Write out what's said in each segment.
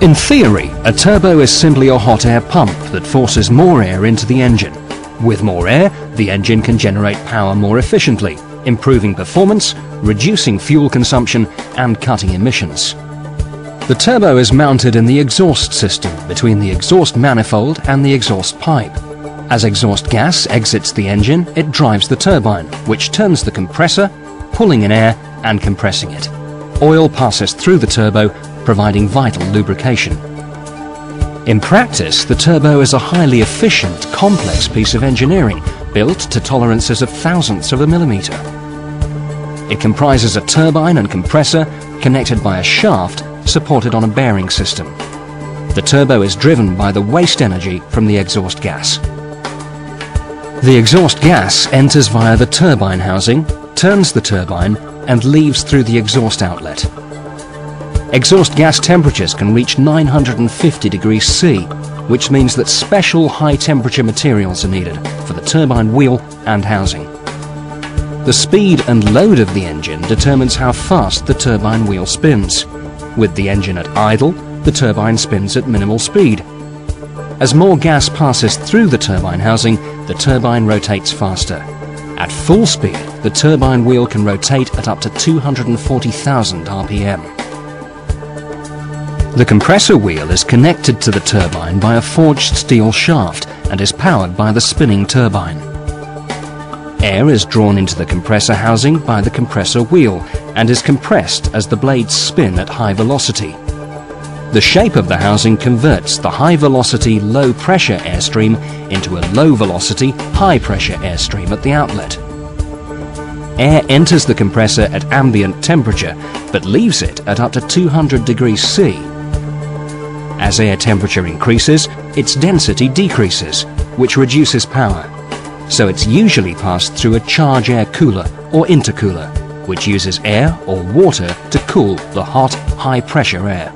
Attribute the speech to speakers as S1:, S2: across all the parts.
S1: In theory, a turbo is simply a hot air pump that forces more air into the engine. With more air, the engine can generate power more efficiently, improving performance, reducing fuel consumption and cutting emissions. The turbo is mounted in the exhaust system between the exhaust manifold and the exhaust pipe. As exhaust gas exits the engine, it drives the turbine, which turns the compressor, pulling in air and compressing it. Oil passes through the turbo, providing vital lubrication. In practice, the turbo is a highly efficient, complex piece of engineering built to tolerances of thousandths of a millimetre. It comprises a turbine and compressor connected by a shaft supported on a bearing system. The turbo is driven by the waste energy from the exhaust gas. The exhaust gas enters via the turbine housing, turns the turbine and leaves through the exhaust outlet. Exhaust gas temperatures can reach 950 degrees C, which means that special high-temperature materials are needed for the turbine wheel and housing. The speed and load of the engine determines how fast the turbine wheel spins. With the engine at idle, the turbine spins at minimal speed. As more gas passes through the turbine housing, the turbine rotates faster. At full speed, the turbine wheel can rotate at up to 240,000 RPM. The compressor wheel is connected to the turbine by a forged steel shaft and is powered by the spinning turbine. Air is drawn into the compressor housing by the compressor wheel and is compressed as the blades spin at high velocity. The shape of the housing converts the high-velocity, low-pressure airstream into a low-velocity, high-pressure airstream at the outlet. Air enters the compressor at ambient temperature, but leaves it at up to 200 degrees C. As air temperature increases, its density decreases, which reduces power. So it's usually passed through a charge air cooler or intercooler, which uses air or water to cool the hot, high-pressure air.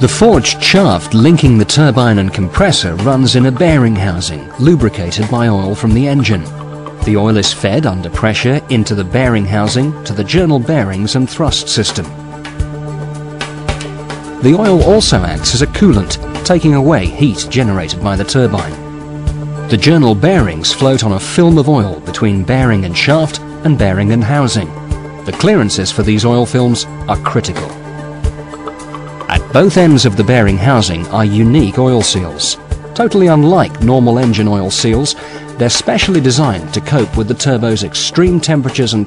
S1: The forged shaft linking the turbine and compressor runs in a bearing housing, lubricated by oil from the engine. The oil is fed under pressure into the bearing housing to the journal bearings and thrust system. The oil also acts as a coolant, taking away heat generated by the turbine. The journal bearings float on a film of oil between bearing and shaft and bearing and housing. The clearances for these oil films are critical. At both ends of the bearing housing are unique oil seals. Totally unlike normal engine oil seals, they're specially designed to cope with the turbo's extreme temperatures and